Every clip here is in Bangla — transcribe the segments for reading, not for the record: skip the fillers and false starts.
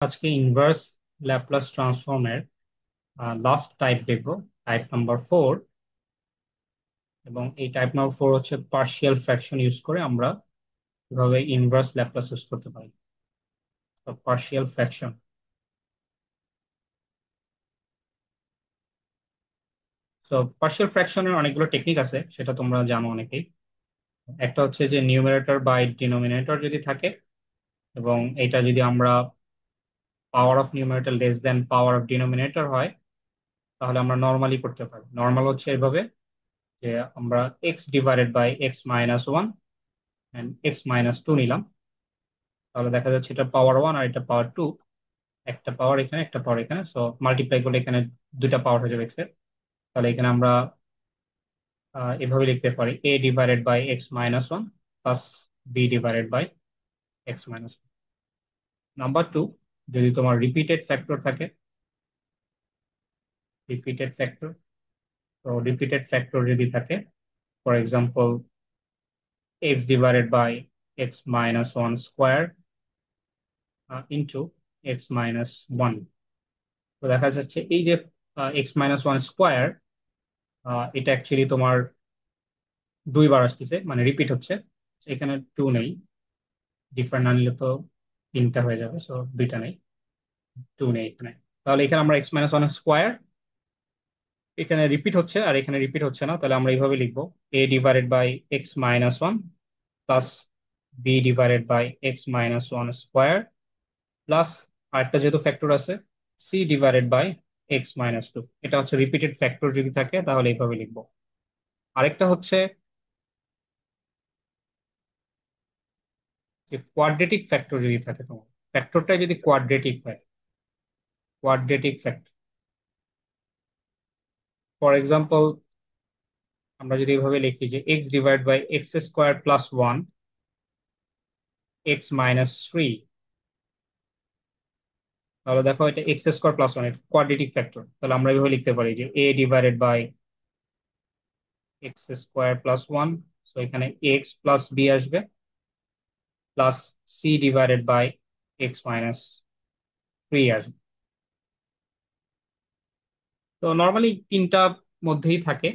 আজকে ইনভার্স ল্যাপ্লাস ট্রান্সফর্মের লাস্ট টাইপ দেখবো, টাইপ নাম্বার 4। এবং এই টাইপ নাম্বার 4 হচ্ছে পার্শিয়াল ফ্র্যাকশন ইউজ করে আমরা কিভাবে ইনভার্স ল্যাপ্লাস ইউজ করতে পারি। তো পার্শিয়াল ফ্র্যাকশন, তো পার্শিয়াল ফ্র্যাকশনের অনেকগুলো টেকনিক আছে, সেটা তোমরা জানো অনেকেই। একটা হচ্ছে যে নিউমারেটর বাই ডিনোমিনেটর যদি থাকে, এবং এটা যদি আমরা পাওয়ার of numerator less than power of denominator হয়, তাহলে আমরা নর্মালি করতে পারি। নর্মাল হচ্ছে এভাবে যে আমরা x divided by x minus one and x minus two নিলাম। তাহলে দেখা যাচ্ছে এটা পাওয়ার ওয়ান আর এটা পাওয়ার টু, একটা পাওয়ার এখানে একটা পাওয়ার এখানে, সো মাল্টিপ্লাই করলে এখানে দুইটা পাওয়ার হয়ে যাবে এক্স এর। তাহলে এখানে আমরা এভাবে লিখতে পারি A divided by x minus one plus B divided by x minus one. Number two, যদি তোমার রিপিটেড ফ্যাক্টর থাকে, রিপিটেড ফ্যাক্টর, তো রিপিটেড ফ্যাক্টর যদি থাকে, for example X divided by x minus one square into X minus one. তো দেখা যাচ্ছে এই যে এক্স মাইনাস ওয়ান স্কোয়ার, এটা অ্যাকচুয়ালি তোমার দুইবার আসতেছে, মানে রিপিট হচ্ছে। এখানে টু নেই, ডিফারেন্ট না নিলে তো তিনটা হয়ে যাবে, সো দুইটা নেই, টু নেই এখানে। তাহলে এখানে আমরা এক্স মাইনাস ওয়ান স্কোয়ার, এখানে রিপিট হচ্ছে আর এখানে রিপিট হচ্ছে না, তাহলে আমরা এইভাবে লিখবো A divided by x minus one plus B divided by x minus one square plus আরেকটা যেহেতু ফ্যাক্টর আছে C divided by x minus two. এটা হচ্ছে রিপিটেড ফ্যাক্টর যদি থাকে তাহলে এইভাবে লিখবো। আরেকটা হচ্ছে যে কোয়াড্রেটিক ফ্যাক্টর যদি থাকে, তোমার ফ্যাক্টরটা যদি কোয়াড্রেটিক হয়, কোয়াড্রেটিক ফ্যাক্টর, ফর এক্সাম্পল আমরা যদি এইভাবে লিখি যে X divide by X square plus one X minus three, তাহলে দেখো এটা এক্স স্কোয়ার প্লাস ওয়ান, এটা কোয়াড্রেটিক ফ্যাক্টর। তাহলে আমরা এইভাবে লিখতে পারি যে A divided by X square plus one, তো এখানে এক্স প্লাস বি আসবে, plus C divided by x minus three আসবে। তো নর্মালি তিনটা মধ্যেই থাকে,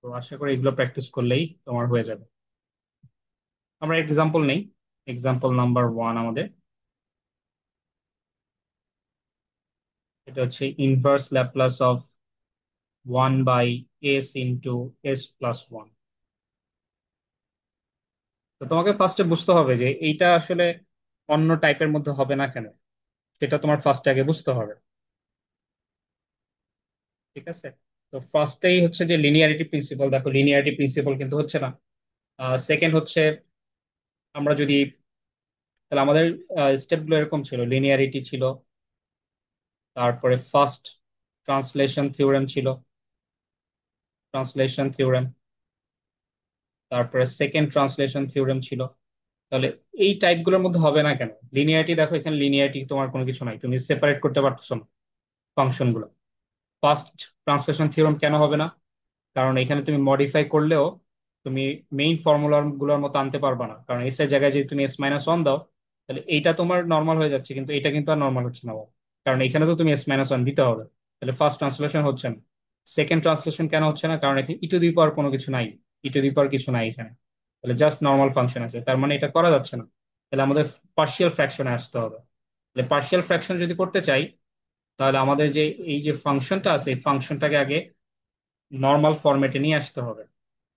তো আশা করি এগুলো প্র্যাকটিস করলেই তোমার হয়ে যাবে। আমরা এক্সাম্পল নেই, এক্সাম্পল নাম্বার ওয়ান আমাদের, এটা হচ্ছে inverse Laplace of one by s into s plus one. তো তোমাকে ফার্স্টে বুঝতে হবে যে এইটা আসলে অন্য টাইপের মধ্যে হবে না কেন, সেটা তোমার ফার্স্টে আগে বুঝতে হবে। ঠিক আছে, তো ফার্স্টেই হচ্ছে যে লিনিয়ারিটি প্রিন্সিপাল, দেখো লিনিয়ারিটি প্রিন্সিপাল কিন্তু হচ্ছে না। সেকেন্ড হচ্ছে আমরা যদি, তাহলে আমাদের স্টেপগুলো এরকম ছিল, লিনিয়ারিটি ছিল, তারপরে ফার্স্ট ট্রান্সলেশন থিওরেম ছিল, ট্রান্সলেশন থিওরেম, তারপরে সেকেন্ড ট্রান্সলেশন থিওরেম ছিল। তাহলে এই টাইপগুলোর মধ্যে হবে না কেন? লিনিয়ারিটি, দেখো এখানে লিনিয়ারিটি তোমার কোনো কিছু নাই, তুমি সেপারেট করতে পারতেছো না ফাংশন গুলো। ফার্স্ট ট্রান্সলেশন থিওরেম কেন হবে না? কারণ এখানে তুমি মডিফাই করলেও তুমি মেইন ফর্মুলা গুলোর মতো আনতে পারবা না, কারণ এস এর জায়গায় যদি তুমি এস মাইনাস ওয়ান দাও, তাহলে এইটা তোমার নর্মাল হয়ে যাচ্ছে, কিন্তু এটা কিন্তু আর নর্মাল হচ্ছে না, কারণ এখানে তো তুমি এস মাইনাস ওয়ান দিতে হবে। তাহলে ফার্স্ট ট্রান্সলেশন হচ্ছে না। সেকেন্ড ট্রান্সলেশন কেন হচ্ছে না? কারণ এখানে ই টু দি পাওয়ার কোনো কিছু নাই, ই টু দি পাওয়ার কিছু নাই এখানে, তাহলে জাস্ট নর্মাল ফাংশন আছে, তার মানে এটা করা যাচ্ছে না। তাহলে আমাদের পার্শিয়াল ফ্র্যাকশনে আসতে হবে। তাহলে পার্শিয়াল ফ্র্যাকশন যদি করতে চাই, তাহলে আমাদের যে এই যে ফাংশনটা আছে এই ফাংশনটাকে আগে নর্মাল ফরম্যাটে নিয়ে আসতে হবে।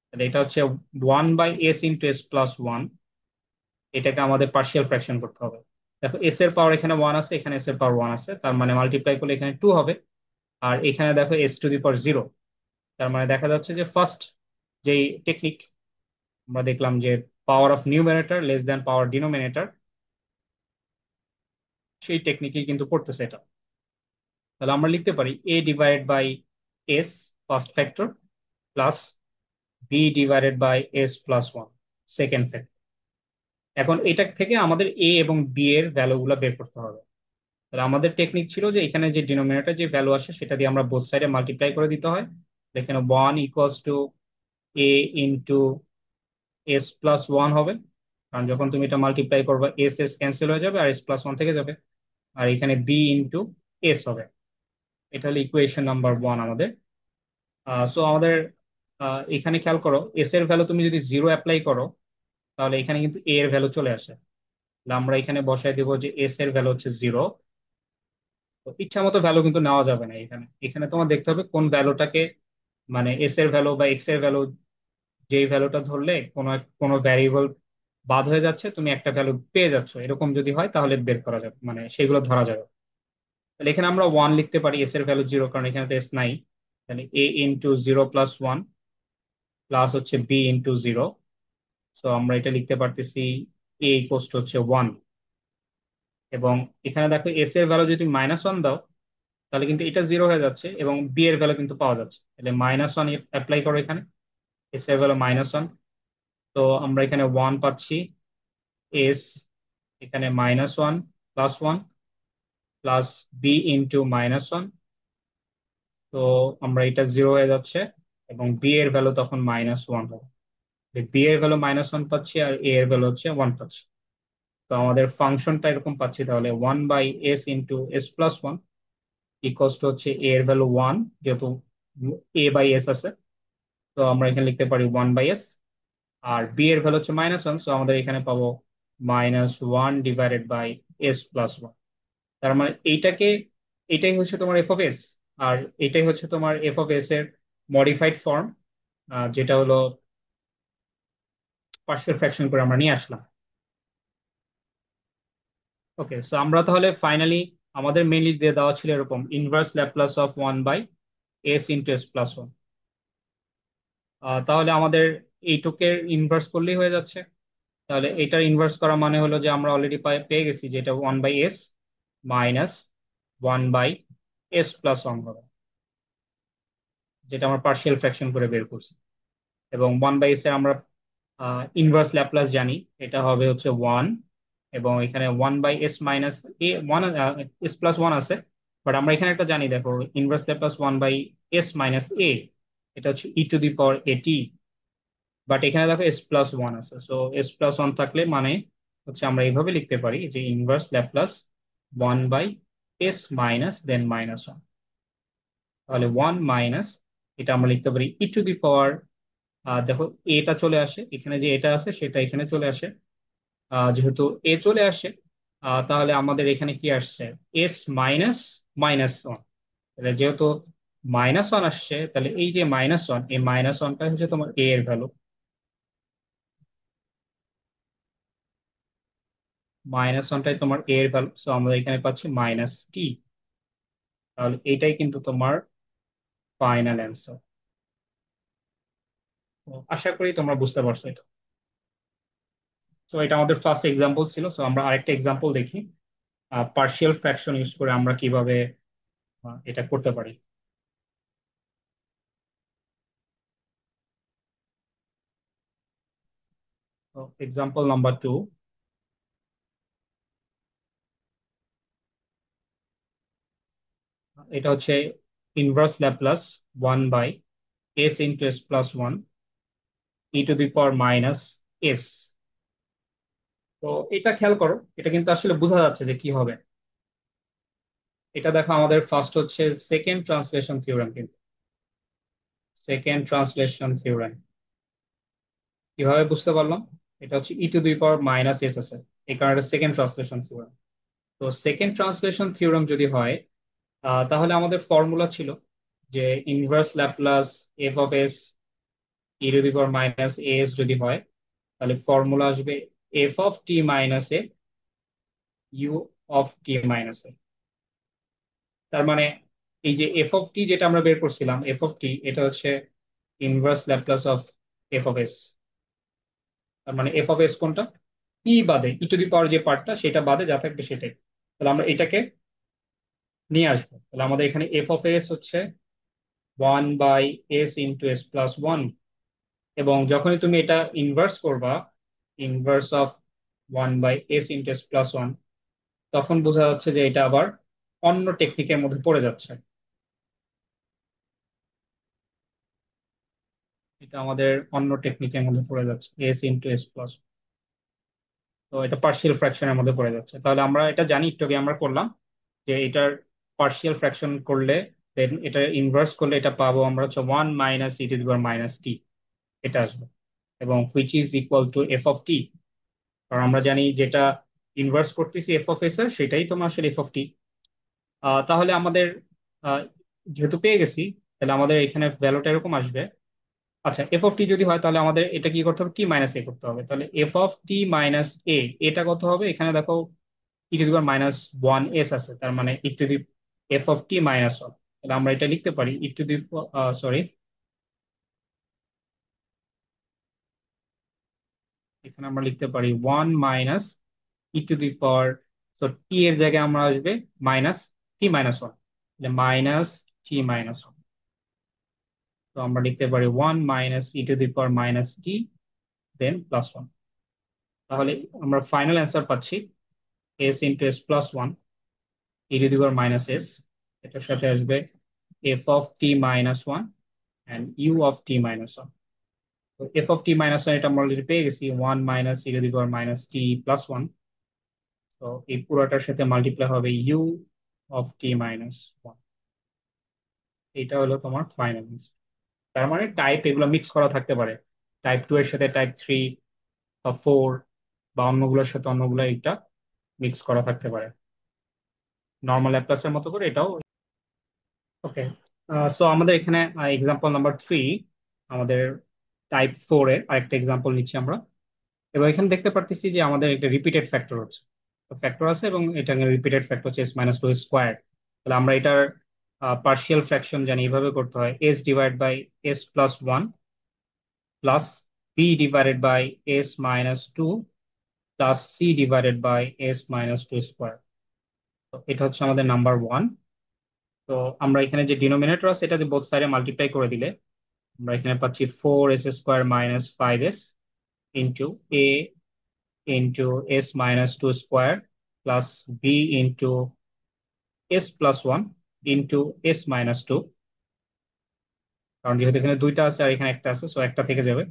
তাহলে এটা হচ্ছে one by s into s plus one, এটাকে আমাদের পার্শিয়াল ফ্র্যাকশন করতে হবে। দেখো এস এর পাওয়ার এখানে ওয়ান আছে, এখানে এস এর পাওয়ার ওয়ান আছে, তার মানে মাল্টিপ্লাই করলে এখানে টু হবে। আর এখানে দেখো S two the power zero, তার মানে দেখা যাচ্ছে যে ফার্স্ট যেই টেকনিক আমরা দেখলাম যে power of numerator less than power denominator, সেই টেকনিকই কিন্তু পড়তেছে এটা। তাহলে আমরা লিখতে পারি A divided by S first factor plus B divided by S plus one second factor. এখন এটা থেকে আমাদের এ এবং বি এর ভ্যালু গুলো বের করতে হবে। তাহলে আমাদের টেকনিক ছিল যে এখানে যে ডিনোমিনেটর যে ভ্যালু আসে সেটা দিয়ে আমরা বোথ সাইডে মাল্টিপ্লাই করে দিতে হয়। এখানে ওয়ান ইকুয়ালস টু এ ইন্টু এস প্লাস ওয়ান হবে, কারণ যখন তুমি এটা মাল্টিপ্লাই করবে এস এস ক্যান্সেল হয়ে যাবে আর এস প্লাস ওয়ান থেকে যাবে, আর এখানে বি ইন্টু এস হবে। এটা হলো ইকুয়েশন নাম্বার ওয়ান আমাদের। সো আমাদের এখানে খেয়াল করো, এস এর ভ্যালু তুমি যদি জিরো অ্যাপ্লাই করো তাহলে এখানে কিন্তু এ এর ভ্যালু চলে আসে। তাহলে আমরা এখানে বসায় দিব যে এস এর ভ্যালু হচ্ছে জিরো। তো ইচ্ছা মতো ভ্যালু কিন্তু নেওয়া যাবে না এখানে, এখানে তোমার দেখতে হবে কোন ভ্যালুটাকে, মানে এস এর ভ্যালু বা এক্স এর ভ্যালু, যেই ভ্যালুটা ধরলে কোনো ভ্যারিয়েবল বাদ হয়ে যাচ্ছে, তুমি একটা ভ্যালু পেয়ে যাচ্ছ, এরকম যদি হয় তাহলে বের করা যাবে, মানে সেগুলো ধরা যাবে। তাহলে এখানে আমরা ওয়ান লিখতে পারি, এস এর ভ্যালু জিরো কারণ এখানে তো এস নাই। তাহলে A into zero plus one plus হচ্ছে বি ইন্টু জিরো। তো আমরা এটা লিখতে পারতেছি এ ইকুয়াল টু হচ্ছে ওয়ান। এবং এখানে দেখো এস এর ভ্যালু যদি মাইনাস ওয়ান দাও তাহলে কিন্তু এটা জিরো হয়ে যাচ্ছে এবং বি এর ভ্যালু কিন্তু পাওয়া যাচ্ছে, তাহলে মাইনাস ওয়ান অ্যাপ্লাই করো এখানে, এস এর ভ্যালু মাইনাস ওয়ান। তো আমরা এখানে ওয়ান পাচ্ছি, এস এখানে minus one plus one plus b into minus one. তো আমরা এটা জিরো হয়ে যাচ্ছে এবং বি এর ভ্যালু তখন মাইনাস ওয়ান হবে। বি এর ভ্যালু মাইনাস ওয়ান পাচ্ছি আর এ এর ভ্যালু হচ্ছে ওয়ান পাচ্ছি। তো আমাদের ফাংশনটা এরকম পাচ্ছি, তাহলে one by s into s plus one equals to হচ্ছে এ এর ভ্যালু ওয়ান, যেহেতু এ বাই এস আছে। তো আমরা এখানে লিখতে পারি ওয়ান বাই এস, আর বি এর ভ্যালু হচ্ছে মাইনাস ওয়ান, সো আমাদের এখানে পাবো minus one divided by S plus one. তার মানে এটাই হচ্ছে তোমার এফ অফ এস। আর এটাই হচ্ছে তোমার এফ অফ এস এর মডিফাইড ফর্ম, যেটা হলো পার্শিয়াল ফ্র্যাকশন করে আমরা নিয়ে আসলাম। ওকে, সো আমরা তাহলে ফাইনালি আমাদের মেইনলি দিয়ে দেওয়া ছিল এরকম inverse Laplace of one by s into s plus one. তাহলে আমাদের এইটুকের ইনভার্স করলেই হয়ে যাচ্ছে। তাহলে এটার ইনভার্স করা মানে হলো যে আমরা অলরেডি পেয়ে গেছি যে এটা one by s minus one by S plus one হবে, যেটা আমরা পার্শিয়াল ফ্র্যাকশন করে বের করছি। এবং ওয়ান বাই এস এর আমরা ইনভার্স ল্যাপ্লাস জানি, এটা হবে হচ্ছে ওয়ান। এবং এখানে one by s minus a one, s plus one আছে, বাট আমরা এখানে একটা জানি, দেখো inverse Laplace one by s minus a, এটা হচ্ছে ই টু দি পাওয়ার এটি। বাট এখানে দেখো এস প্লাস ওয়ান আছে, সো এস প্লাস ওয়ান থাকলে মানে হচ্ছে আমরা এইভাবে লিখতে পারি যে inverse Laplace one by s minus then minus one. তাহলে ওয়ান মাইনাস, এটা আমরা লিখতে পারি ই টু দি পাওয়ার, দেখো এটা চলে আসে এখানে, যে এটা আছে সেটা এখানে চলে আসে। যেহেতু এ চলে আসে, তাহলে আমাদের এখানে কি আসছে, এস মাইনাস মাইনাস ওয়ান। তাহলে যেহেতু মাইনাস ওয়ান আসছে, তাহলে এই যে মাইনাস ওয়ান, এই মাইনাস ওয়ানটা হচ্ছে তোমার এ এর ভ্যালু। মাইনাস ওয়ানটাই তোমার এ এর ভ্যালু, সো আমরা এখানে পাচ্ছি মাইনাস টি। তাহলে এটাই কিন্তু তোমার ফাইনাল অ্যান্সার। আশা করি তোমরা বুঝতে পারছো এটা। তো এটা আমাদের ফার্স্ট এক্সাম্পল ছিল, সো আমরা আরেকটা এক্সাম্পল দেখি পার্শিয়াল ফ্র্যাকশন ইউজ করে আমরা কিভাবে এটা করতে পারি। তো এক্সাম্পল নাম্বার টু, এটা হচ্ছে inverse Laplace one by s into s plus one e to the power minus s. তো এটা খেয়াল করো, এটা কিন্তু আসলে বোঝা যাচ্ছে যে কি হবে। এটা দেখো আমাদের ফার্স্ট হচ্ছে সেকেন্ড ট্রান্সলেশন থিওরেম, কিন্তু সেকেন্ড ট্রান্সলেশন থিওরেম কিভাবে বুঝতে পারলাম, এটা হচ্ছে e to the power minus s আছে, এই কারণে সেকেন্ড ট্রান্সলেশন থিওরেম। তো সেকেন্ড ট্রান্সলেশন থিওরেম যদি হয়, তাহলে আমাদের ফর্মুলা ছিল যে inverse Laplace f of s e to the power minus s যদি হয়, তাহলে ফর্মুলা আসবে f of t minus a u of t minus a. তার মানে এই যে এফ অফ টি যেটা আমরা বের করছিলাম, এফ অফ টি এটা হচ্ছে inverse Laplace of f of S. তার মানে এফ অফ এস কোনটা, ই বাদে, ই টু দি পাওয়ার যে পার্টটা সেটা বাদে যা থাকবে সেটাই। তাহলে আমরা এটাকে নিয়ে আসবো, তাহলে আমাদের এখানে এফ অফ এস হচ্ছে one by s into s plus one. এবং যখনই তুমি এটা ইনভার্স করবা, inverse of one by s into s plus one, তখন বোঝা যাচ্ছে যে এটা আবার অন্য টেকনিকের মধ্যে পড়ে যাচ্ছে। এটা আমাদের অন্য টেকনিকের মধ্যে পড়ে যাচ্ছে, এস ইন্টু এস প্লাস। তো এটা পার্শিয়াল ফ্র্যাকশনের মধ্যে পড়ে যাচ্ছে। তাহলে আমরা এটা জানি, একটু আগে আমরা করলাম যে এটার পার্শিয়াল ফ্র্যাকশন করলে দেন এটা ইনভার্স করলে এটা পাবো আমরা হচ্ছে 1 - e⁻ t এটা আসবে, এবং which is equal to f(t)। কারণ আমরা জানি যেটা ইনভার্স করতেছি f(s) এর, সেটাই তোমার আসলে f(t). তাহলে আমাদের আহ, যেহেতু পেয়ে গেছি, তাহলে আমাদের এখানে ভ্যালুটা এরকম আসবে। আচ্ছা, f(t) যদি হয় তাহলে আমাদের এটা কি করতে হবে, t - a করতে হবে। তাহলে f(t - a) এটা কত হবে, এখানে দেখো e⁻−1s আছে, তার মানে f(t - 1)। তাহলে আমরা এটা লিখতে পারি সরি, এখানে আমরা লিখতে পারি 1 - e⁻, তো টি এর জায়গায় আমরা আসবে -t - 1, -t - 1। তো আমরা লিখতে পারি 1 - e⁻ দেন +1। তাহলে আমরা ফাইনাল অ্যান্সার পাচ্ছি s × s+1 e⁻−s, এটার সাথে আসবে f(t - 1) and u(t - 1)। তো f(t - 1) এটা আমরা অলরেডি পেয়ে গেছি, 1 - e⁻t+1। তো এই পুরোটার সাথে মাল্টিপ্লাই হবে u(t - 1)। এটা হলো তোমার ফাইনাল। তার মানে টাইপ এগুলো মিক্স করা থাকতে পারে, টাইপ 2 এর সাথে টাইপ 3 বা 4, বা অন্যগুলোর সাথে অন্যগুলো, এটা মিক্স করা থাকতে পারে নর্মাল ল্যাপ্লাসের মতো করে এটাও। ওকে, সো আমাদের এখানে এক্সাম্পল নাম্বার 3, আমাদের টাইপ 4 এর আরেকটা এক্সাম্পল নিচ্ছি আমরা। এবার এখানে দেখতে পারতেছি যে আমাদের একটা রিপিটেড ফ্যাক্টর হচ্ছে, ফ্যাক্টর আছে এবং এটা রিপিটেড ফ্যাক্টর হচ্ছে s - 2 স্কোয়ার। তাহলে আমরা এটার পার্শিয়াল ফ্র্যাকশন জানি, এইভাবে করতে হয় s/s+1 plus b/s - 2 plus c/s - 2 square. তো এটা হচ্ছে আমাদের নাম্বার 1। তো আমরা এখানে যে ডিনোমিনেটর আছে এটা বোথ সাইডে মাল্টিপ্লাই করে দিলে আমরা এখানে পাচ্ছি 4s² - 5s into a into s - 2 square plus b into s+1 into s - 2। কারণ যেহেতু এখানে দুইটা আছে আর এখানে একটা আছে, সো একটা থেকে যাবে,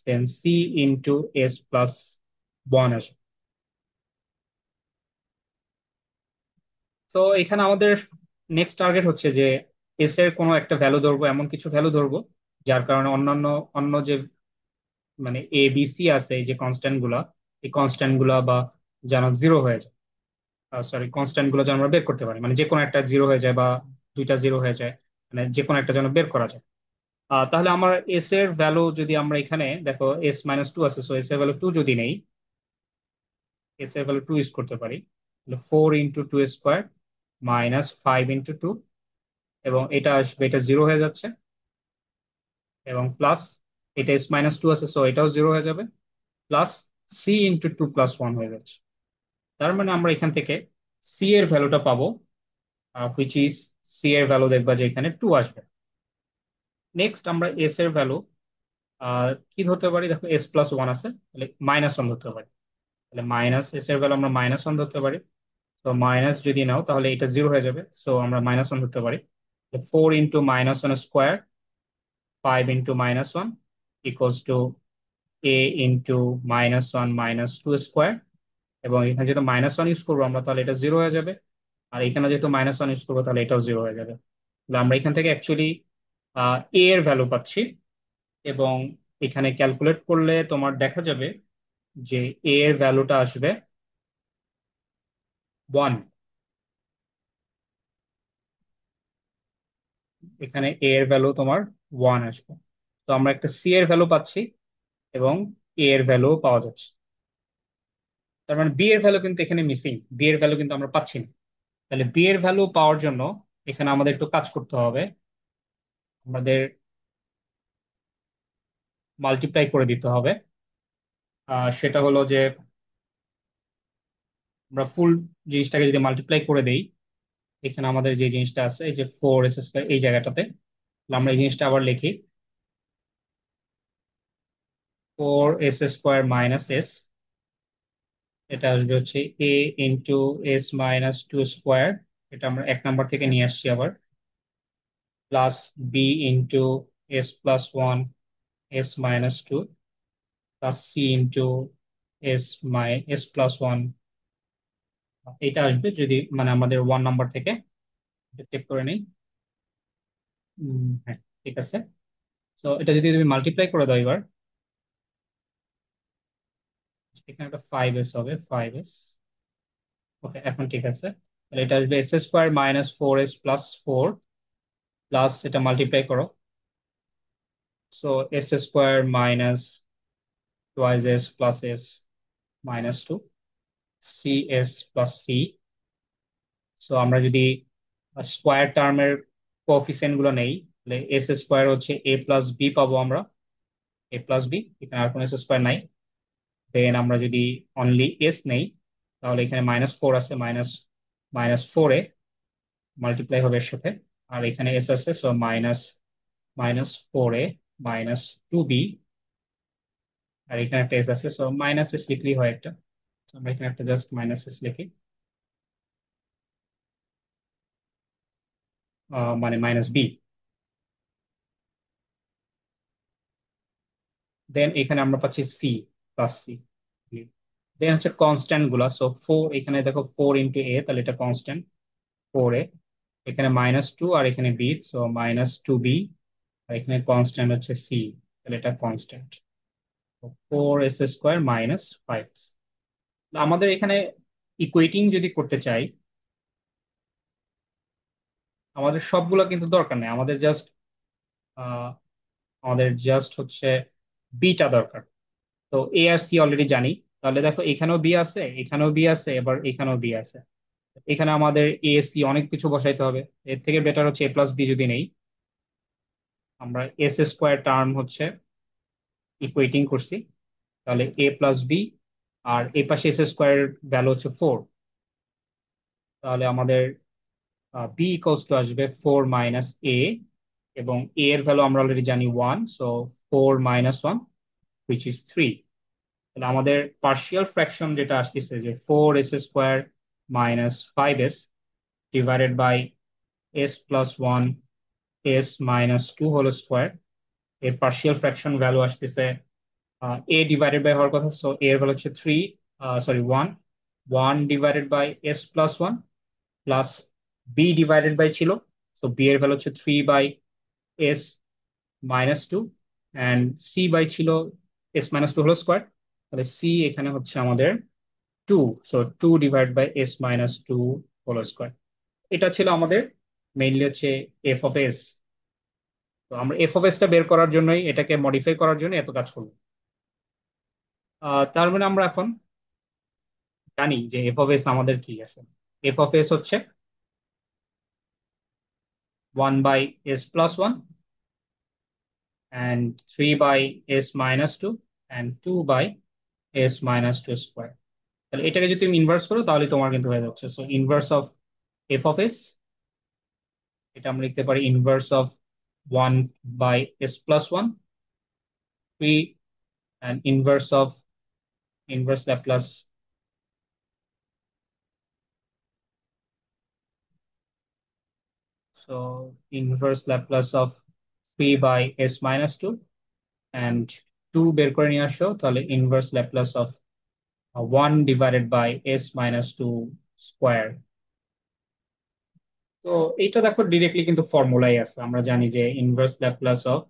দেন c ইন্টু s+1 আসবে। তো এখানে আমাদের নেক্সট টার্গেট হচ্ছে যে এস এর কোনো একটা ভ্যালু ধরবো, এমন কিছু ভ্যালু ধরবো যার কারণে অন্য যে মানে এ বি সি আছে, এই যে কনস্ট্যান্ট গুলা, এই কনস্ট্যান্ট গুলা বা যেন জিরো হয়ে যায়, সরি কনস্ট্যান্ট গুলো যেন আমরা বের করতে পারি, মানে যে কোনো একটা জিরো হয়ে যায় বা দুইটা জিরো হয়ে যায়, মানে যে কোনো একটা যেন বের করা যায়। তাহলে আমার এস এর ভ্যালু যদি আমরা এখানে দেখো s - 2 আছে, সো এস এর ভ্যালু 2 যদি নেই, এস এর ভ্যালু 2 ইউজ করতে পারি। 4 × 2 স্কোয়ার -5 × 2, এবং এটা আসবে, এটা জিরো হয়ে যাচ্ছে, এবং প্লাস এটা s - 2 আছে, সো এটাও জিরো হয়ে যাবে, প্লাস c × 2 + 1 হয়ে যাচ্ছে। তার মানে আমরা এখান থেকে সি এর ভ্যালুটা পাবো, হুইচ ইজ, সি এর ভ্যালু দেখবা যে এখানে 2 আসবে। নেক্সট আমরা এস এর ভ্যালু কি ধরতে পারি, দেখো s+1 আছে, তাহলে -1 ধরতে পারি। তাহলে মাইনাস এস এর ভ্যালু আমরা -1 ধরতে পারি। তো মাইনাস যদি নাও তাহলে এটা জিরো হয়ে যাবে, সো আমরা -1 ধরতে পারি। 4 × -1 square, 5 × -1 equals two a × -1 - 2 square. এবং এখানে যেহেতু -1 ইউজ করবো আমরা, তাহলে এটা জিরো হয়ে যাবে, আর এখানে যেহেতু -1 ইউজ করবো তাহলে এটাও জিরো হয়ে যাবে। তাহলে আমরা এখান থেকে অ্যাকচুয়ালি এ এর ভ্যালু পাচ্ছি, এবং এখানে ক্যালকুলেট করলে তোমার দেখা যাবে যে এ এর ভ্যালুটা আসবে 1। এখানে এ এর ভ্যালু তোমার 1 আসবে। তো আমরা একটা সি এর ভ্যালু পাচ্ছি এবং এ এর ভ্যালু পাওয়া যাচ্ছে। তার মানে বি এর ভ্যালু কিন্তু এখানে মিসিং, বি এর ভ্যালু কিন্তু আমরা পাচ্ছি না। তাহলে বি এর ভ্যালু পাওয়ার জন্য এখানে আমাদের একটু কাজ করতে হবে, আমাদের মাল্টিপ্লাই করে দিতে হবে। সেটা হলো যে আমরা ফুল জিনিসটাকে যদি মাল্টিপ্লাই করে দেই, এখানে আমাদের যে জিনিসটা আছে এই যে 4s² এই জায়গাটাতে, তাহলে আমরা এই জিনিসটা আবার লিখি, 4s² - s, এটা আসবে হচ্ছে a × s - 2 স্কোয়ার, এটা আমরা 1 নাম্বার থেকে নিয়ে আসছি আবার, plus b × s+1 s - 2 plus c S s plus one, এটা আসবে যদি মানে আমাদের ওয়ান নাম্বার থেকে চেক করে নেই। হ্যাঁ, ঠিক আছে। তো এটা যদি তুমি মাল্টিপ্লাই করে দাও এবার, এখানে একটা ফাইভ এস হবে, ফাইভ এস। ওকে, এখন ঠিক আছে। তাহলে এটা আসবে s square minus four s plus four, plus এটা মাল্টিপ্লাই করো। So s square minus twice s plus s minus two, c s plus c. So আমরা যদি স্কোয়ার টার্মের কোএফিসিয়েন্ট গুলো নেই, তাহলে এস স্কোয়ার হচ্ছে এ প্লাস বি পাবো আমরা, এ প্লাস বি, এখানে আর কোনো এস স্কোয়ার নাই। দেন আমরা যদি অনলি এস নেই, তাহলে এখানে মাইনাস ফোর আছে, মাইনাস মাইনাস ফোর এ মাল্টিপ্লাই হবে এর সাথে। আর এখানে এস আছে, সো মাইনাস মাইনাস ফোর এ মাইনাস টু বি। আর এখানে একটা এস আছে, সো মাইনাস এস লিখলেই হয় একটা। So আমরা এখানে একটা জাস্ট মাইনাস এস লিখি, মানে মাইনাস বি। দেন এখানে আমরা পাচ্ছি সি, প্লাস সি। দেন হচ্ছে কনস্ট্যান্ট গুলা, সো ফোর, এখানে দেখো ফোর ইন্টু এ, তাহলে এটা কনস্ট্যান্ট ফোর এ। এখানে মাইনাস টু আর এখানে B, so minus two B. আর এখানে কনস্ট্যান্ট হচ্ছে সি, তাহলে এটা constant. Four s square minus five. আমাদের এখানে ইকুয়েটিং যদি করতে চাই, আমাদের সবগুলো কিন্তু দরকার নেই, আমাদের জাস্ট হচ্ছে বিটা দরকার। তো এ আর সি অলরেডি জানি। তাহলে দেখো এখানেও বি আছে, এখানেও বি আছে, এবার এখানেও বি আছে। এখানে আমাদের এ সি অনেক কিছু বসাইতে হবে। এর থেকে বেটার হচ্ছে এ প্লাস বি যদি নেই, আমরা এস স্কোয়ার টার্ম হচ্ছে ইকুয়েটিং করছি, তাহলে এ প্লাস বি, আর এ পাশে এস স্কোয়ার ভ্যালু হচ্ছে ফোর। তাহলে আমাদের বি ইকলস টু আসবে ফোর মাইনাস এ, এবং এ এর ভ্যালু আমরা অলরেডি জানি one, so four minus one which is three. তাহলে আমাদের পার্শিয়াল ফ্র্যাকশন যেটা আসতেছে যে four s square minus five s divided by S plus one s minus two whole square, এর পার্শিয়াল ফ্র্যাকশন ভ্যালু আসতেছে এ ডিভাইডেড বাই হওয়ার কথা, সো এর ভ্যালু হচ্ছে three, sorry one, one divided by S plus one plus B divided by ছিল, সো বি এর ভ্যালু হচ্ছে three by s minus two, and C by ছিল s minus two whole square. তাহলে সি এখানে হচ্ছে আমাদের two, so two divide by s minus two whole square. এটা ছিল আমাদের মেইনলি হচ্ছে এফ অফ এস। তো আমরা এফ অফ এসটা বের করার জন্যই, এটাকে মডিফাই করার জন্য এত কাজ করবো। তার মানে আমরা এখন জানি যে এফ অফ এস আমাদের কি আসলে। এফ অফ এস হচ্ছে one by S plus one and three by s minus two and two by s minus two square. তাহলে এটাকে যদি তুমি ইনভার্স করো তাহলে তোমার কিন্তু হয়ে যাচ্ছে, so inverse of f of s, এটা আমরা লিখতে পারি inverse of one by S plus one, three, and inverse of inverse Laplace, so inverse Laplace of three by s minus two and two বের করে নিয়ে আসো, তাহলে inverse Laplace of one divided by s minus two square. তো এইটা দেখো ডিরেক্টলি কিন্তু ফর্মুলাই আছে, আমরা জানি যে inverse Laplace of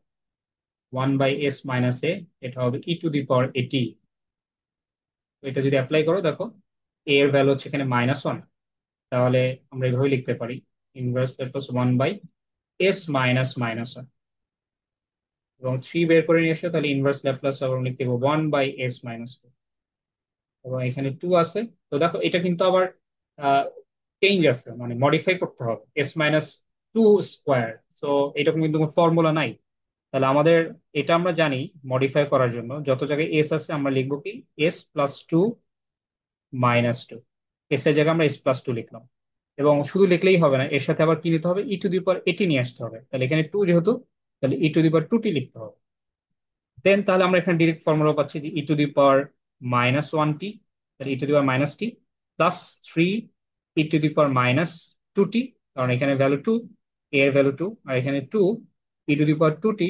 one by s minus a, এটা হবে ই টু দি পাওয়ার এটি। এটা যদি অ্যাপ্লাই করো দেখো এ এর ভ্যালু হচ্ছে এখানে মাইনাস ওয়ান, তাহলে আমরা এইভাবে লিখতে পারি inverse Laplace one by s minus minus one. এবং থ্রি বের করে নিয়ে এসো, তাহলে ইনভার্স ল্যাপ্লাস আমরা লিখতে পারবো ওয়ান বাই এস মাইনাস, এবং এখানে টু আছে। তো দেখো এটা কিন্তু আবার চেঞ্জ আছে, মানে মডিফাই করতে হবে এস মাইনাস টু স্কোয়ার। তো এরকম কিন্তু কোনো ফর্মুলা নাই। তাহলে আমাদের এটা আমরা জানি মডিফাই করার জন্য যত জায়গায় এস আছে আমরা লিখবো কি s plus two minus two, s এর জায়গায় আমরা এস প্লাস টু লিখলাম। এবং শুধু লিখলেই হবে না, এর সাথে আবার কি নিতে হবে, ই টু দি পাওয়ার এটি নিয়ে আসতে হবে। তাহলে এখানে টু যেহেতু, তাহলে e to the power two টি লিখতে হবে। দেন তাহলে আমরা এখানে ডিরেক্ট ফর্মুলা পাচ্ছি যে e to the power minus one t, তাহলে e to the power minus t plus three e to the power minus two t, কারণ এখানে ভ্যালু টু, এর ভ্যালু টু, আর এখানে two e to the power two t.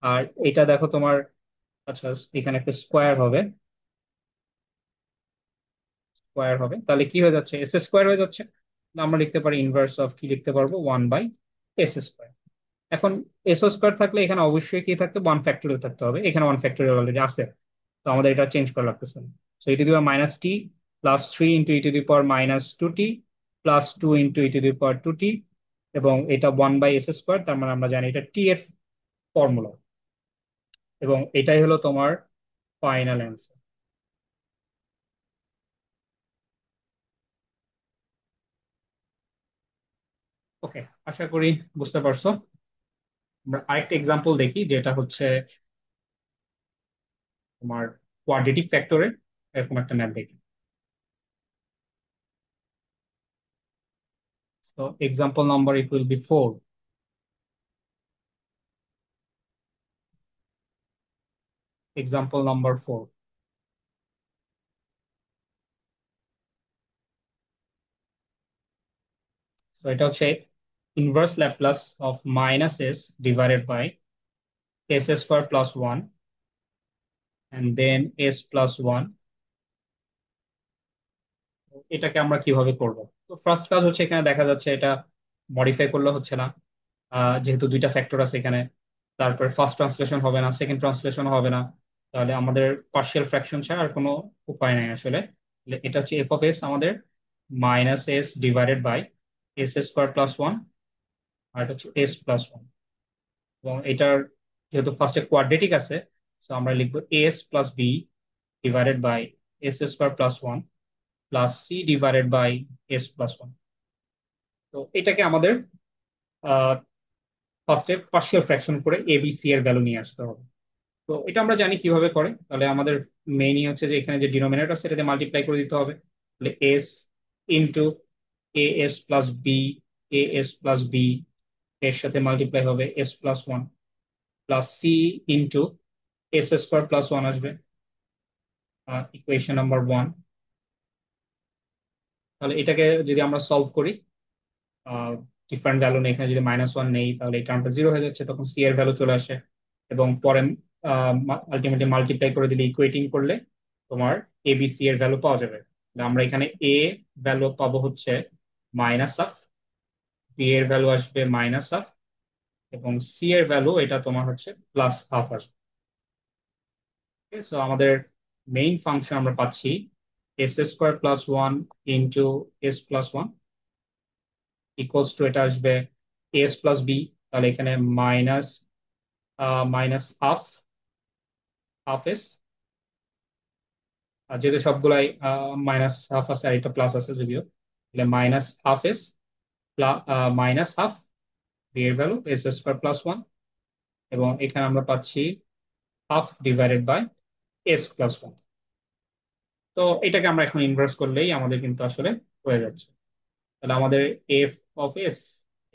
আর এটা দেখো তোমার, আচ্ছা এখানে একটা স্কোয়ার হবে, স্কোয়ার হবে, তাহলে কি হয়ে যাচ্ছে? এস স্কোয়ার হয়ে যাচ্ছে। তো আমরা লিখতে পারি ইনভার্স অফ, কি লিখতে পারবো, 1/s স্কোয়ার। এখন এস স্কোয়ার থাকলে এখানে অবশ্যই কি থাকতে, 1 ফ্যাক্টোরিয়াল থাকতে হবে, এখানে 1 ফ্যাক্টোরিয়াল অলরেডি আছে। তো আমাদের এটা চেঞ্জ করা লাগতেছে না। So e to the power -t plus 3 × E to the power -2t plus 2 × E to the power 2t, এবং এটা 1/s স্কোয়ার, তার মানে আমরা জানি এটা টি এর ফর্মুলা, এবং এটাই হলো তোমার ফাইনাল অ্যান্সার। ওকে, আশা করি বুঝতে পারছো। আমরা আরেকটা এক্সাম্পল দেখি, যেটা হচ্ছে তোমার কোয়াড্রেটিক ফ্যাক্টরে এরকম একটা ম্যাথ দেখি। So example number, it will be 4. Example number 4. So এটা হচ্ছে inverse Laplace of -s divided by s² plus 1 and then s plus 1। এটাকে আমরা কিভাবে করব? তো ফার্স্ট কাজ হচ্ছে, এখানে দেখা যাচ্ছে এটা মডিফাই করলে হচ্ছে না, যেহেতু দুইটা ফ্যাক্টর আছে এখানে। তারপর ফার্স্ট ট্রান্সলেশন হবে না, সেকেন্ড ট্রান্সলেশন হবে না, তাহলে আমাদের পার্শিয়াল ফ্র্যাকশন ছাড়া আর কোনো উপায় নাই আসলে। তাহলে এটা হচ্ছে f(s) আমাদের -s divided by s² plus 1, আর এটা হচ্ছে s প্লাস 1। এবং এটার যেহেতু ফার্স্টে কোয়াড্রেটিক আছে, তো আমরা লিখবো as plus B divided by s² plus 1 plus C divided by s plus 1। তো এটাকে আমাদের ফার্স্টে পার্শিয়াল ফ্র্যাকশন করে এ বি সি এর ভ্যালু নিয়ে আসতে হবে। তো এটা আমরা জানি কিভাবে করে। তাহলে আমাদের মেইনই হচ্ছে যে এখানে যে ডিনোমিনেটর আছে এটাতে মাল্টিপ্লাই করে দিতে হবে। তাহলে s into a s plus b, a s plus b এর সাথে মাল্টিপ্লাই হবে s plus 1 plus c into s² plus 1 আসবে, ইকুয়েশন নাম্বার 1। তাহলে এটাকে যদি আমরা সলভ করি, ডিফারেন্ট ভ্যালু নেই, এখানে যদি -1 নেই তাহলে এই টার্মটা 0 হয়ে যাচ্ছে, তখন সি এর ভ্যালু চলে আসে। এবং পরে আলটিমেটলি মাল্টিপ্লাই করে দিলে, ইকুয়েটিং করলে তোমার এ বি সি এর ভ্যালু পাওয়া যাবে। তাহলে আমরা এখানে এ ভ্যালু পাবো হচ্ছে -1/2, বি এর ভ্যালু আসবে -1/2, এবং সি এর ভ্যালু এটা তোমার হচ্ছে +1/2 আসবে। সো আমাদের মেইন ফাংশন আমরা পাচ্ছি s² plus 1 into s plus 1 equals to, এটা আসবে এস প্লাস বি। তাহলে এখানে minus minus half, half s, আর যেহেতু সবগুলাই -1/2 আছে আর এটা প্লাস আছে যদিও, তাহলে -1/2s -1/2 বি এর ভ্যালু s² প্লাস 1, এবং এখানে আমরা পাচ্ছি half divided by S plus 1। তো এটাকে আমরা এখন ইনভার্স করলেই আমাদের কিন্তু আসলে হয়ে যাচ্ছে। তাহলে আমাদের এফ অফ এস,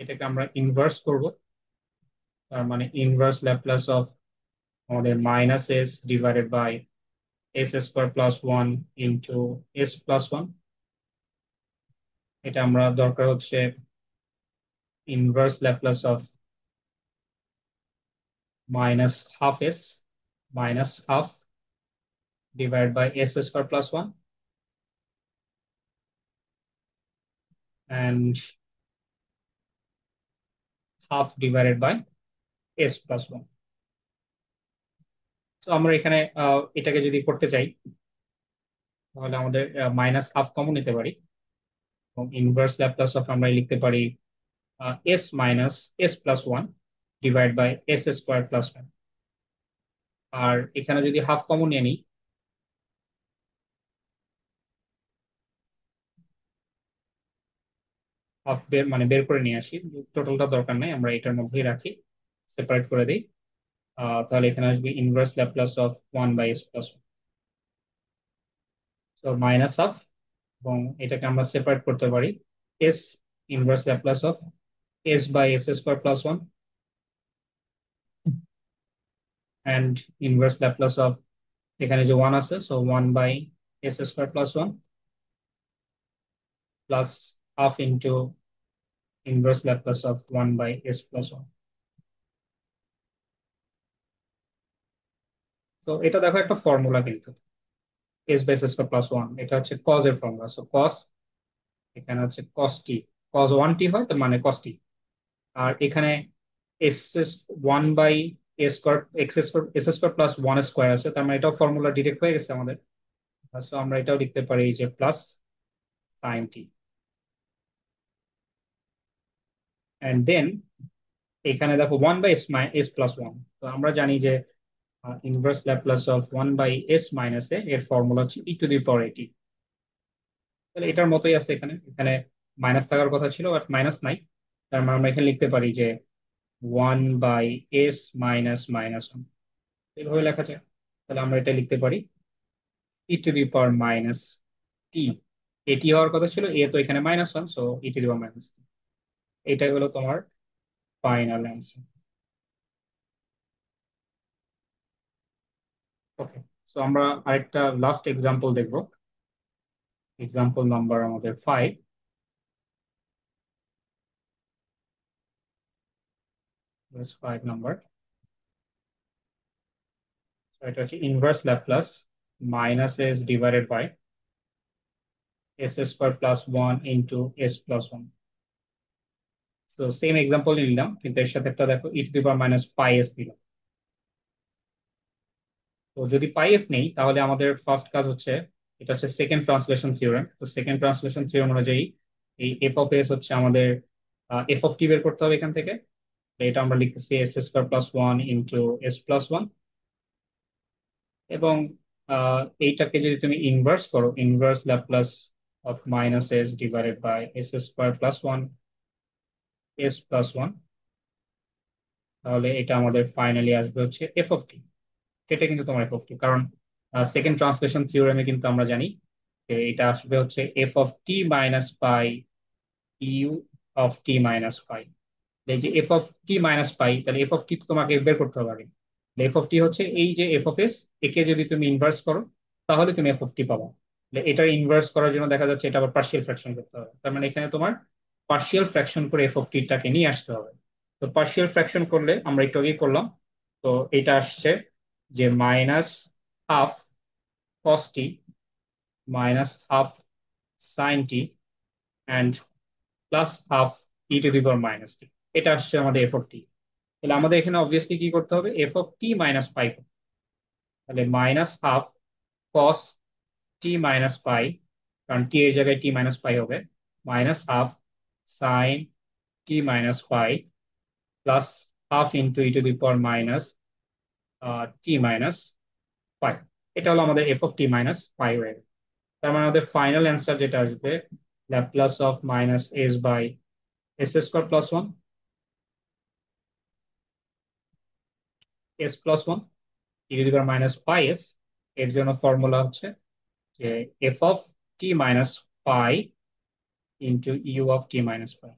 এটাকে আমরা ইনভার্স করব, তার মানে ইনভার্স ল্যাপ্লাস অফ আমাদের -s divided by s² plus 1 into s plus 1। এটা আমরা দরকার হচ্ছে inverse Laplace of -1/2s -1/2 divided by s² plus 1 and half divided by s plus 1। তো আমরা এখানে এটাকে যদি করতে চাই, তাহলে আমাদের -1/2 কমন নিতে পারি, এবং ইনভার্স ল্যাপ্লাস অফ আমরা লিখতে পারি s minus s plus 1 divide by s² plus 1। আর এখানে যদি হাফ কমন নিয়ে নিই, হাফ বের করে নিয়ে আসি, টোটালটা দরকার নেই, আমরা এটার মধ্যেই রাখি, সেপারেট করে দিই। তাহলে এখানে আসবে inverse Laplace of 1/s plus 1, তো মাইনাস হাফ, এবং এটাকে আমরা সেপারেট করতে পারি s inverse Laplace of s by s² plus 1 and inverse Laplace of, এখানে যে 1 আছে, so 1/s² plus 1 plus half into inverse Laplace of 1/s plus 1। তো এটা দেখো একটা ফর্মুলা কিন্তু, s by s square plus one, এটা হচ্ছে কজ এর ফর্মুলা। সো কস, এখানে হচ্ছে কস টি, কজ ওয়ান টি হয় তার মানে কস টি। আর এখানে s s one by a square x square s square plus one square আছে, তার মানে এটাও ফর্মুলা ডিরেক্ট হয়ে গেছে আমাদের। সো আমরা এটাও লিখতে পারি যে plus sine t. And then এখানে দেখো one by s s plus one. তো আমরা জানি যে inverse Laplace of one by s minus a এর ফর্মুলা হচ্ছে ই টু দি পাওয়ার এইটি। তাহলে এটার মতোই আছে, এখানে এখানে মাইনাস থাকার কথা ছিল বাট মাইনাস নাই। তার মানে আমরা এখানে লিখতে পারি যে one by s minus minus one, এইভাবে লেখা যায়। তাহলে আমরা এটা লিখতে পারি ই টু দি পাওয়ার মাইনাস টি। এটি হওয়ার কথা ছিল, এ তো এখানে minus one, so e to the power minus t. এটাই হলো তোমার ফাইনাল অ্যান্সার। ওকে, সো আমরা আরেকটা লাস্ট এক্সাম্পল দেখবো। এক্সাম্পল নাম্বার আমাদের 5, 5 নাম্বার। এটা হচ্ছে inverse Laplace minus s divided by s square plus one into s plus one. So same example নিলাম, কিন্তু এর সাথে একটা দেখো e to the power minus pi s দিলাম। তো যদি পাই এস নেই তাহলে আমাদের ফার্স্ট কাজ হচ্ছে, এটা হচ্ছে সেকেন্ড ট্রান্সলেশন থিওরেম। তো সেকেন্ড ট্রান্সলেশন থিওরেম অনুযায়ী এই এফ অফ এস হচ্ছে আমাদের এফ অফ টি বের করতে হবে এখান থেকে। তো এটা আমরা লিখতেছি s square plus one into s plus one. এবং এইটাকে যদি তুমি ইনভার্স করো, inverse Laplace of minus s divided by s square plus one s plus one, তাহলে এটা আমাদের ফাইনালি আসবে হচ্ছে এফ অফ টি। সেটা কিন্তু তোমার এফ অফ টি, কারণ সেকেন্ড ট্রান্সলেশন থিওরেমে কিন্তু আমরা জানি যে এটা আসবে হচ্ছে f of t minus pi u of t minus pi. এই যে f of t minus pi, তাহলে এফ অফ টি তো তোমাকে বের করতে হবে আগে। এফ অফ টি হচ্ছে এই যে এফ অফ এস, একে যদি তুমি ইনভার্স করো তাহলে তুমি এফ অফ টি পাবা। এটার ইনভার্স করার জন্য দেখা যাচ্ছে এটা আবার পার্শিয়াল ফ্র্যাকশন করতে হবে, তার মানে এখানে তোমার পার্শিয়াল ফ্র্যাকশন করে এফ অফ টিটাকে নিয়ে আসতে হবে। তো পার্শিয়াল ফ্র্যাকশন করলে আমরা একটু আগেই করলাম, তো এটা আসছে যে minus half cos t minus half sine t and plus half e to the power minus t. এটা আসছে আমাদের এফ অফ টি। তাহলে আমাদের এখানে অবভিয়াসলি কি করতে হবে, f of t minus pi. তাহলে minus half cos t minus pi, কারণ টি এর জায়গায় টি মাইনাস পাই হবে, minus half sine t minus pi plus half into e to the power minus t minus pi. এটা হলো আমাদের f of t minus pi হয়ে গেল। তার মানে আমাদের ফাইনাল অ্যান্সার যেটা আসবে, Laplace of minus s by s square plus one s plus one e to the power minus pi s. এর জন্য ফর্মুলা হচ্ছে যে f of t minus pi into u of t minus pi.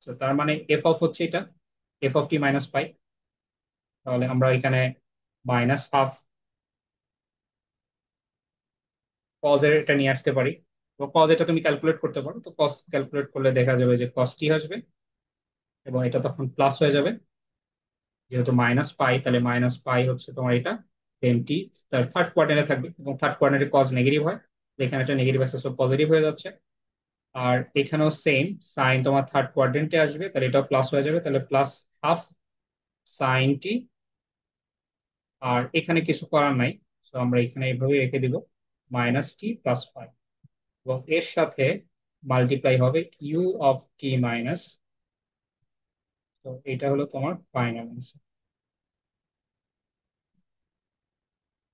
তো তার মানে এফ অফ হচ্ছে এটা f of t minus pi. তাহলে আমরা এখানে মাইনাস হাফ কজ এর এটা নিয়ে আসতে পারি। তো কজ এটা তুমি ক্যালকুলেট করতে পারো, তো কস ক্যালকুলেট করলে দেখা যাবে যে কস টি আসবে, এবং এটা তখন প্লাস হয়ে যাবে। যেহেতু মাইনাস পাই, তাহলে মাইনাস পাই হচ্ছে তোমার এটা, দেন টি তার থার্ড কোয়ার্টারে থাকবে, এবং থার্ড কোয়ার্টারে কজ নেগেটিভ হয়, তো এখানে একটা নেগেটিভ আসছে, সব পজিটিভ হয়ে যাচ্ছে। আর এখানেও সেম, সাইন তোমার থার্ড কোয়াড্রেন্টে আসবে, তাহলে এটাও প্লাস হয়ে যাবে, তাহলে প্লাস হাফ সাইন টি। আর এখানে কিছু করার নাই, তো আমরা এখানে এইভাবে রেখে দিব মাইনাস টি প্লাস ফাইভ, এবং এর সাথে মাল্টিপ্লাই হবে ইউ অফ টি মাইনাস। তো এটা হলো তোমার ফাইনাল অ্যান্সার।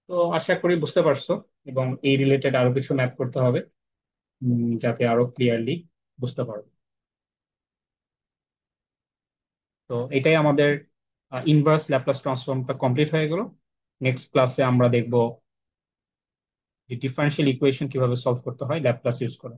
তো আশা করি বুঝতে পারছো, এবং এই রিলেটেড আরো কিছু ম্যাথ করতে হবে যাতে আরো ক্লিয়ারলি বুঝতে পারো। তো এটাই আমাদের ইনভার্স ল্যাপ্লাস ট্রান্সফর্মটা কমপ্লিট হয়ে গেল। নেক্সট ক্লাসে আমরা দেখবো যে ডিফারেন্সিয়াল ইকুয়েশন কিভাবে সলভ করতে হয় ল্যাপ্লাস ইউজ করে।